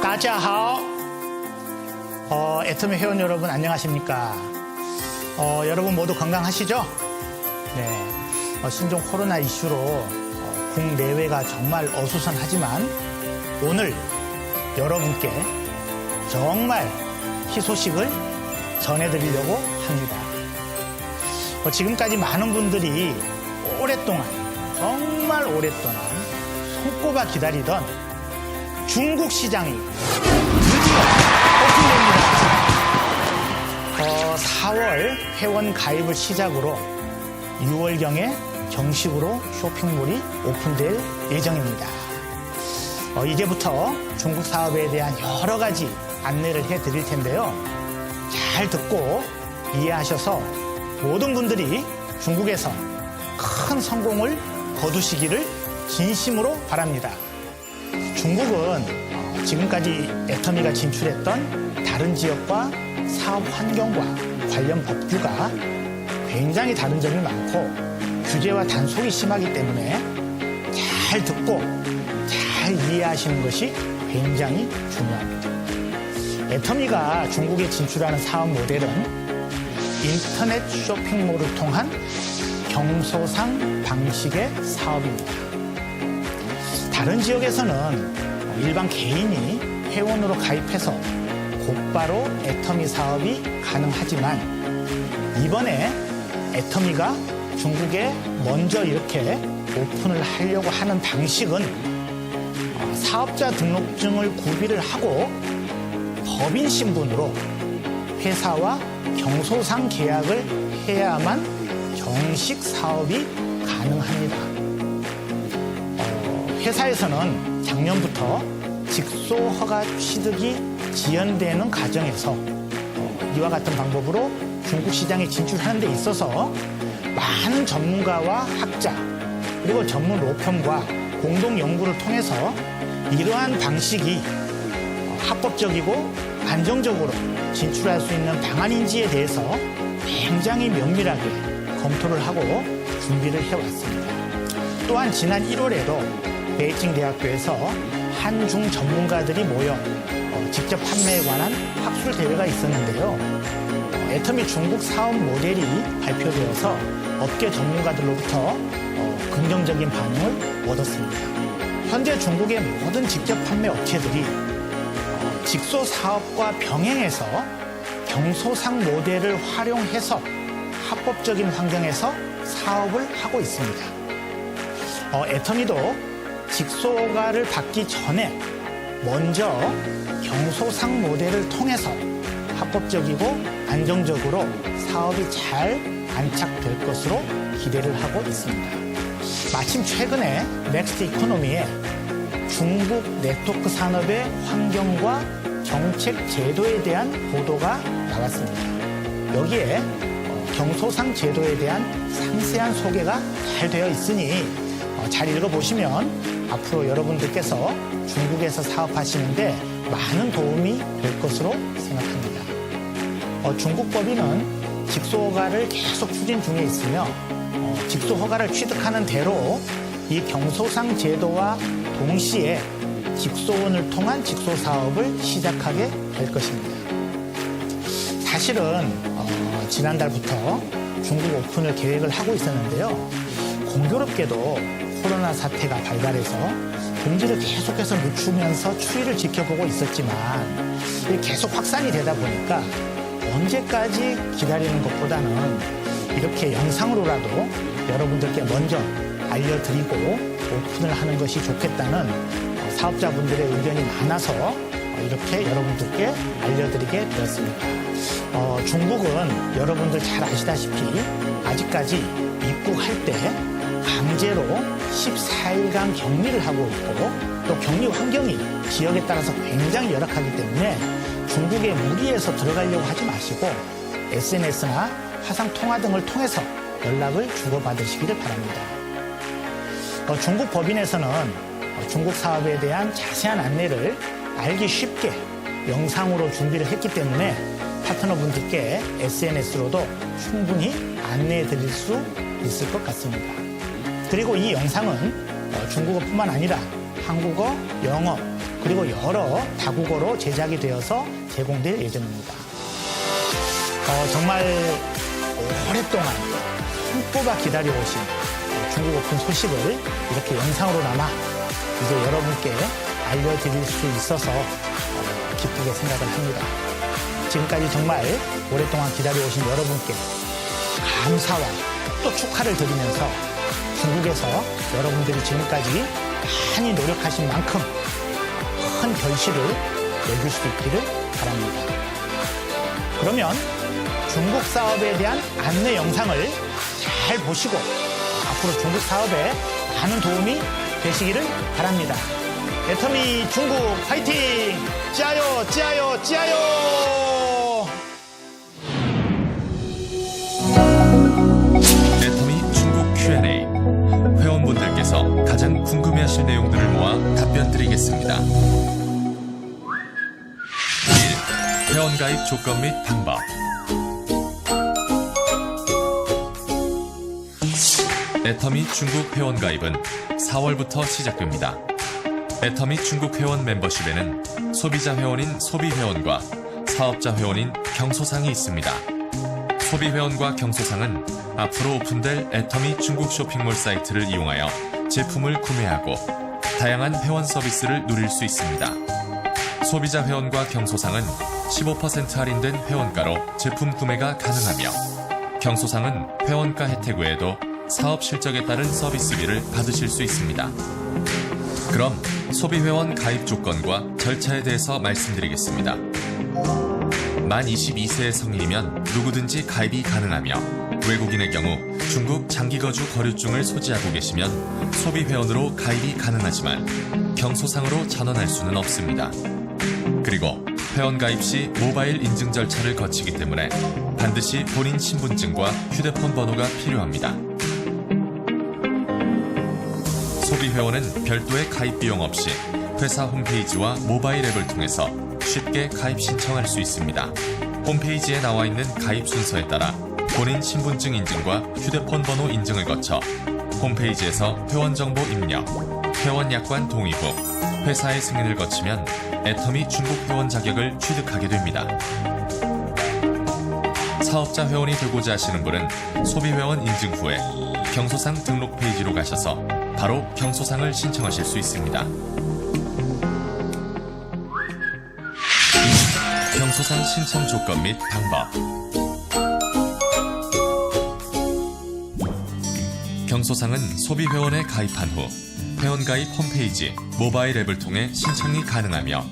大家好. 애터미 회원 여러분 안녕하십니까? 여러분 모두 건강하시죠? 네. 신종 코로나 이슈로 국내외가 정말 어수선하지만 오늘 여러분께 정말 희소식을 전해드리려고 합니다. 지금까지 많은 분들이 오랫동안, 정말 오랫동안 손꼽아 기다리던 중국 시장이 드디어 오픈됩니다. 4월 회원 가입을 시작으로 6월경에 정식으로 쇼핑몰이 오픈될 예정입니다. 이제부터 중국 사업에 대한 여러 가지 안내를 해드릴 텐데요. 잘 듣고 이해하셔서 모든 분들이 중국에서 큰 성공을 거두시기를 진심으로 바랍니다. 중국은 지금까지 애터미가 진출했던 다른 지역과 사업 환경과 관련 법규가 굉장히 다른 점이 많고 규제와 단속이 심하기 때문에 잘 듣고 잘 이해하시는 것이 굉장히 중요합니다. 애터미가 중국에 진출하는 사업 모델은 인터넷 쇼핑몰을 통한 경소상 방식의 사업입니다. 다른 지역에서는 일반 개인이 회원으로 가입해서 곧바로 애터미 사업이 가능하지만 이번에 애터미가 중국에 먼저 이렇게 오픈을 하려고 하는 방식은 사업자 등록증을 구비를 하고 법인 신분으로 회사와 경소상 계약을 해야만 정식 사업이 가능합니다. 회사에서는 작년부터 직소 허가 취득이 지연되는 과정에서 이와 같은 방법으로 중국 시장에 진출하는 데 있어서 많은 전문가와 학자 그리고 전문 로펌과 공동 연구를 통해서 이러한 방식이 합법적이고 안정적으로 진출할 수 있는 방안인지에 대해서 굉장히 면밀하게 검토를 하고 준비를 해왔습니다. 또한 지난 1월에도 베이징 대학교에서 한중 전문가들이 모여 직접 판매에 관한 학술 대회가 있었는데요. 애터미 중국 사업 모델이 발표되어서 업계 전문가들로부터 긍정적인 반응을 얻었습니다. 현재 중국의 모든 직접 판매 업체들이 직소 사업과 병행해서 경소상 모델을 활용해서 합법적인 환경에서 사업을 하고 있습니다. 애터미도 직소허가를 받기 전에 먼저 경소상 모델을 통해서 합법적이고 안정적으로 사업이 잘 안착될 것으로 기대를 하고 있습니다. 마침 최근에 넥스트 이코노미에 중국 네트워크 산업의 환경과 정책 제도에 대한 보도가 나왔습니다. 여기에 경소상 제도에 대한 상세한 소개가 잘 되어 있으니 잘 읽어보시면 앞으로 여러분들께서 중국에서 사업하시는데 많은 도움이 될 것으로 생각합니다. 중국 법인은 직소허가를 계속 추진 중에 있으며 직소허가를 취득하는 대로 이 경소상 제도와 동시에 직소원을 통한 직소사업을 시작하게 될 것입니다. 사실은 지난달부터 중국 오픈을 계획을 하고 있었는데요. 공교롭게도 코로나 사태가 발발해서 공지를 계속해서 늦추면서 추이를 지켜보고 있었지만 계속 확산이 되다 보니까 언제까지 기다리는 것보다는 이렇게 영상으로라도 여러분들께 먼저 알려드리고 오픈을 하는 것이 좋겠다는 사업자분들의 의견이 많아서 이렇게 여러분들께 알려드리게 되었습니다. 중국은 여러분들 잘 아시다시피 아직까지 입국할 때 강제로 14일간 격리를 하고 있고 또 격리 환경이 지역에 따라서 굉장히 열악하기 때문에 중국에 무리해서 들어가려고 하지 마시고 SNS나 화상통화 등을 통해서 연락을 주고받으시기를 바랍니다. 중국 법인에서는 중국 사업에 대한 자세한 안내를 알기 쉽게 영상으로 준비를 했기 때문에 파트너분들께 SNS로도 충분히 안내해 드릴 수 있을 것 같습니다. 그리고 이 영상은 중국어뿐만 아니라 한국어, 영어, 그리고 여러 다국어로 제작이 되어서 제공될 예정입니다. 정말 오랫동안 손꼽아 기다려오신 중국 오픈 소식을 이렇게 영상으로나마 이제 여러분께 알려드릴 수 있어서 기쁘게 생각을 합니다. 지금까지 정말 오랫동안 기다려오신 여러분께 감사와 또 축하를 드리면서 중국에서 여러분들이 지금까지 많이 노력하신 만큼 큰 결실을 내줄 수 있기를 바랍니다. 그러면 중국 사업에 대한 안내 영상을 잘 보시고 앞으로 중국 사업에 많은 도움이 되시기를 바랍니다. 애터미 중국 화이팅! 짜요, 짜요, 짜요! 애터미 중국 Q&A. 회원분들께서 가장 궁금해하실 내용들을 모아 답변 드리겠습니다. 1. 회원가입 조건 및 방법. 애터미 중국 회원가입은 4월부터 시작됩니다. 애터미 중국 회원 멤버십에는 소비자 회원인 소비회원과 사업자 회원인 경소상이 있습니다. 소비회원과 경소상은 앞으로 오픈될 애터미 중국 쇼핑몰 사이트를 이용하여 제품을 구매하고 다양한 회원 서비스를 누릴 수 있습니다. 소비자 회원과 경소상은 15% 할인된 회원가로 제품 구매가 가능하며 경소상은 회원가 혜택 외에도 사업 실적에 따른 서비스비를 받으실 수 있습니다. 그럼 소비회원 가입 조건과 절차에 대해서 말씀드리겠습니다. 만 22세의 성인이면 누구든지 가입이 가능하며 외국인의 경우 중국 장기거주 거류증을 소지하고 계시면 소비회원으로 가입이 가능하지만 경소상으로 전환할 수는 없습니다. 그리고 회원 가입 시 모바일 인증 절차를 거치기 때문에 반드시 본인 신분증과 휴대폰 번호가 필요합니다. 소비회원은 별도의 가입 비용 없이 회사 홈페이지와 모바일 앱을 통해서 쉽게 가입 신청할 수 있습니다. 홈페이지에 나와 있는 가입 순서에 따라 본인 신분증 인증과 휴대폰 번호 인증을 거쳐 홈페이지에서 회원 정보 입력, 회원 약관 동의 후 회사의 승인을 거치면 애터미 중국 회원 자격을 취득하게 됩니다. 사업자 회원이 되고자 하시는 분은 소비회원 인증 후에 경소상 등록 페이지로 가셔서 바로 경소상을 신청하실 수 있습니다. 경소상 신청 조건 및 방법. 경소상은 소비회원에 가입한 후 회원가입 홈페이지, 모바일 앱을 통해 신청이 가능하며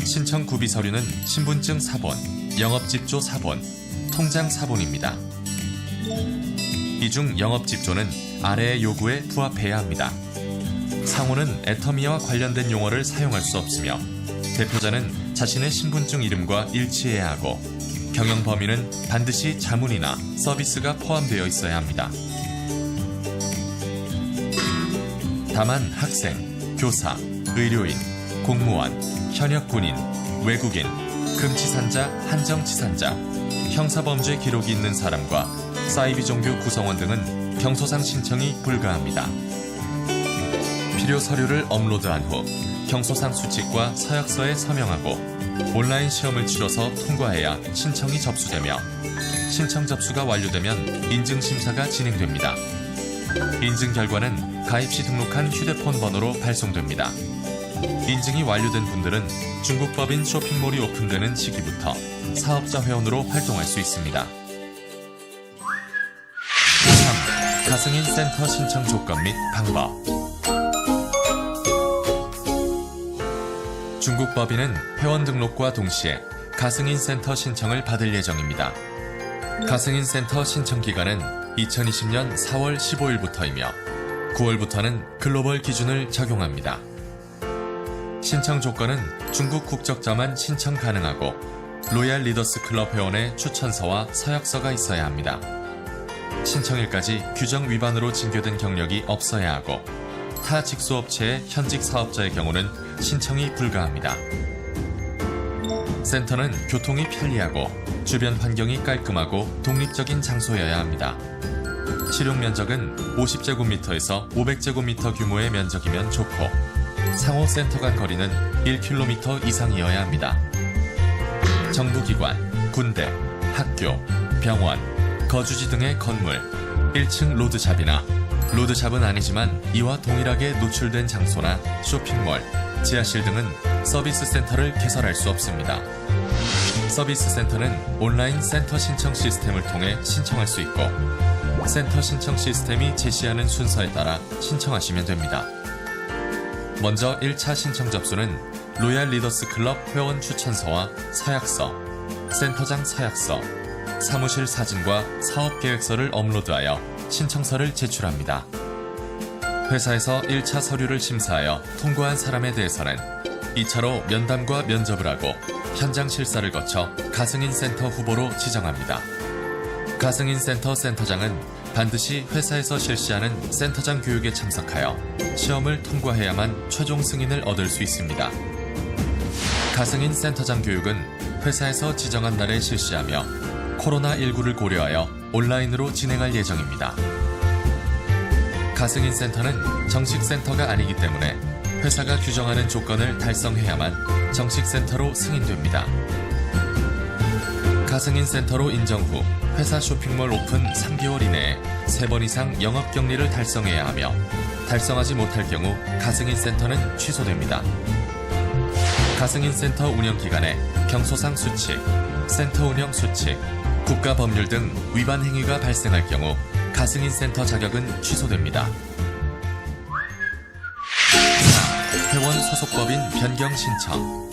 신청 구비 서류는 신분증 사본, 영업집조 사본, 통장 사본입니다. 이 중 영업집조는 아래의 요구에 부합해야 합니다. 상호는 애터미와 관련된 용어를 사용할 수 없으며 대표자는 자신의 신분증 이름과 일치해야 하고 경영 범위는 반드시 자문이나 서비스가 포함되어 있어야 합니다. 다만 학생, 교사, 의료인, 공무원, 현역 군인, 외국인, 금치산자, 한정치산자, 형사범죄 기록이 있는 사람과 사이비 종교 구성원 등은 경소상 신청이 불가합니다. 필요 서류를 업로드한 후 경소상 수칙과 서약서에 서명하고 온라인 시험을 치러서 통과해야 신청이 접수되며 신청 접수가 완료되면 인증심사가 진행됩니다. 인증 결과는 가입 시 등록한 휴대폰 번호로 발송됩니다. 인증이 완료된 분들은 중국 법인 쇼핑몰이 오픈되는 시기부터 사업자 회원으로 활동할 수 있습니다. 3. 가승인 센터 신청 조건 및 방법. 중국 법인은 회원 등록과 동시에 가승인 센터 신청을 받을 예정입니다. 가승인 센터 신청 기간은 2020년 4월 15일부터이며 9월부터는 글로벌 기준을 적용합니다. 신청 조건은 중국 국적자만 신청 가능하고 로얄 리더스 클럽 회원의 추천서와 서약서가 있어야 합니다. 신청일까지 규정 위반으로 징계된 경력이 없어야 하고 타 직수업체의 현직 사업자의 경우는 신청이 불가합니다. 센터는 교통이 편리하고 주변 환경이 깔끔하고 독립적인 장소여야 합니다. 실용 면적은 50제곱미터에서 500제곱미터 규모의 면적이면 좋고 상호 센터 간 거리는 1km 이상이어야 합니다. 정부기관, 군대, 학교, 병원, 거주지 등의 건물, 1층 로드샵이나 로드샵은 아니지만 이와 동일하게 노출된 장소나 쇼핑몰, 지하실 등은 서비스 센터를 개설할 수 없습니다. 서비스 센터는 온라인 센터 신청 시스템을 통해 신청할 수 있고 센터 신청 시스템이 제시하는 순서에 따라 신청하시면 됩니다. 먼저 1차 신청 접수는 로얄 리더스 클럽 회원 추천서와 서약서, 센터장 서약서, 사무실 사진과 사업 계획서를 업로드하여 신청서를 제출합니다. 회사에서 1차 서류를 심사하여 통과한 사람에 대해서는 2차로 면담과 면접을 하고 현장 실사를 거쳐 가승인 센터 후보로 지정합니다. 가승인 센터 센터장은 반드시 회사에서 실시하는 센터장 교육에 참석하여 시험을 통과해야만 최종 승인을 얻을 수 있습니다. 가승인 센터장 교육은 회사에서 지정한 날에 실시하며 코로나19를 고려하여 온라인으로 진행할 예정입니다. 가승인 센터는 정식 센터가 아니기 때문에 회사가 규정하는 조건을 달성해야만 정식 센터로 승인됩니다. 가승인 센터로 인정 후 회사 쇼핑몰 오픈 3개월 이내에 3번 이상 영업격리를 달성해야 하며 달성하지 못할 경우 가승인 센터는 취소됩니다. 가승인 센터 운영 기간에 경소상 수칙, 센터 운영 수칙, 국가법률 등 위반 행위가 발생할 경우 가승인 센터 자격은 취소됩니다. 4. 회원 소속법인 변경 신청.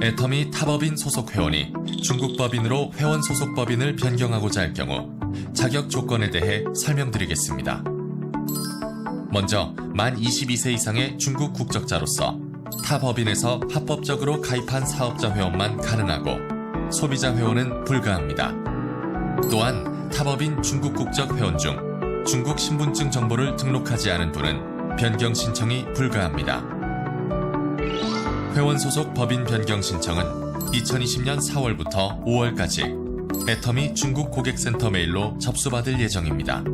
애터미 타법인 소속 회원이 중국 법인으로 회원 소속 법인을 변경하고자 할 경우 자격 조건에 대해 설명드리겠습니다. 먼저 만 22세 이상의 중국 국적자로서 타 법인에서 합법적으로 가입한 사업자 회원만 가능하고 소비자 회원은 불가합니다. 또한 타법인 중국 국적 회원 중 중국 신분증 정보를 등록하지 않은 분은 변경 신청이 불가합니다. 회원 소속 법인 변경 신청은 2020년 4월부터 5월까지 애터미 중국 고객센터 메일로 접수받을 예정입니다.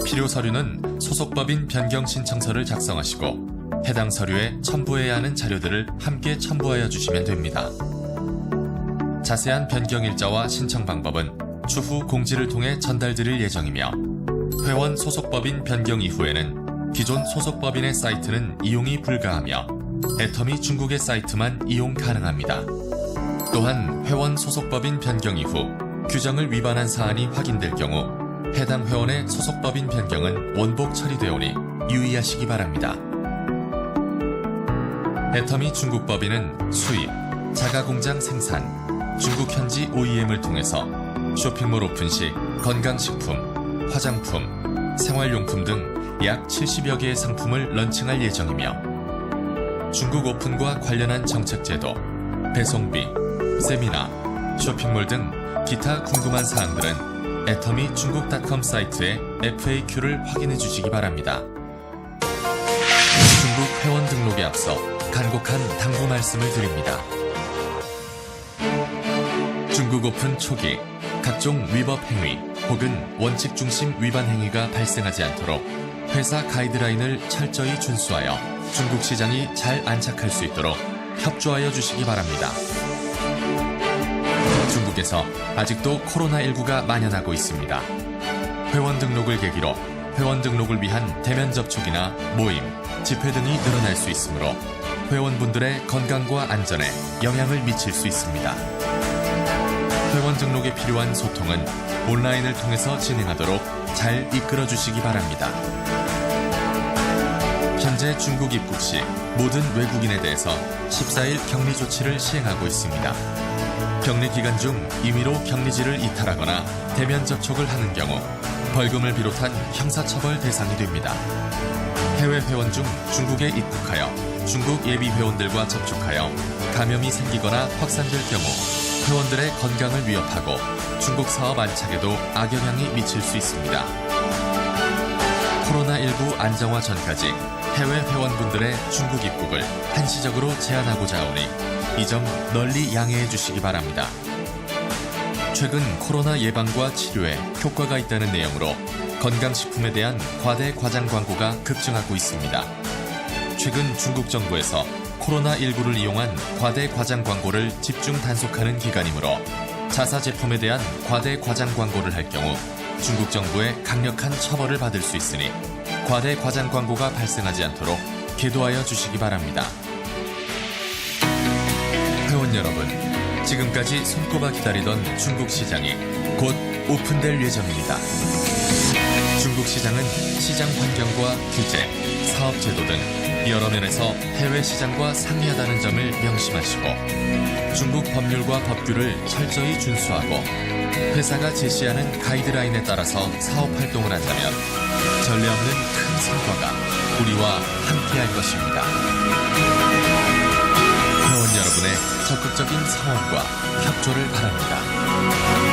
필요 서류는 소속 법인 변경 신청서를 작성하시고 해당 서류에 첨부해야 하는 자료들을 함께 첨부하여 주시면 됩니다. 자세한 변경 일자와 신청 방법은 추후 공지를 통해 전달드릴 예정이며 회원 소속법인 변경 이후에는 기존 소속법인의 사이트는 이용이 불가하며 애터미 중국의 사이트만 이용 가능합니다. 또한 회원 소속법인 변경 이후 규정을 위반한 사안이 확인될 경우 해당 회원의 소속법인 변경은 원복 처리되오니 유의하시기 바랍니다. 애터미 중국 법인은 수입, 자가공장 생산, 중국 현지 OEM을 통해서 쇼핑몰 오픈 시 건강식품, 화장품, 생활용품 등 약 70여 개의 상품을 런칭할 예정이며 중국 오픈과 관련한 정책 제도, 배송비, 세미나, 쇼핑몰 등 기타 궁금한 사항들은 애터미 중국.com 사이트의 FAQ를 확인해 주시기 바랍니다. 중국 회원 등록에 앞서 간곡한 당부 말씀을 드립니다. 중국 오픈 초기 각종 위법 행위 혹은 원칙 중심 위반 행위가 발생하지 않도록 회사 가이드라인을 철저히 준수하여 중국 시장이 잘 안착할 수 있도록 협조하여 주시기 바랍니다. 중국에서 아직도 코로나19가 만연하고 있습니다. 회원 등록을 계기로 회원 등록을 위한 대면 접촉이나 모임, 집회 등이 늘어날 수 있으므로 회원분들의 건강과 안전에 영향을 미칠 수 있습니다. 회원 등록에 필요한 소통은 온라인을 통해서 진행하도록 잘 이끌어 주시기 바랍니다. 현재 중국 입국 시 모든 외국인에 대해서 14일 격리 조치를 시행하고 있습니다. 격리 기간 중 임의로 격리지를 이탈하거나 대면 접촉을 하는 경우 벌금을 비롯한 형사처벌 대상이 됩니다. 해외 회원 중 중국에 입국하여 중국 예비 회원들과 접촉하여 감염이 생기거나 확산될 경우 회원들의 건강을 위협하고 중국 사업 안착에도 악영향이 미칠 수 있습니다. 코로나19 안정화 전까지 해외 회원분들의 중국 입국을 한시적으로 제한하고자 하오니 이 점 널리 양해해 주시기 바랍니다. 최근 코로나 예방과 치료에 효과가 있다는 내용으로 건강식품에 대한 과대 과장 광고가 급증하고 있습니다. 최근 중국 정부에서 코로나19를 이용한 과대 과장 광고를 집중 단속하는 기간이므로 자사 제품에 대한 과대 과장 광고를 할 경우 중국 정부의 강력한 처벌을 받을 수 있으니 과대 과장 광고가 발생하지 않도록 계도하여 주시기 바랍니다. 회원 여러분, 지금까지 손꼽아 기다리던 중국 시장이 곧 오픈될 예정입니다. 중국 시장은 시장 환경과 규제, 사업 제도 등 여러 면에서 해외 시장과 상이하다는 점을 명심하시고 중국 법률과 법규를 철저히 준수하고 회사가 제시하는 가이드라인에 따라서 사업 활동을 한다면 전례 없는 큰 성과가 우리와 함께할 것입니다. 회원 여러분의 적극적인 성원과 협조를 바랍니다.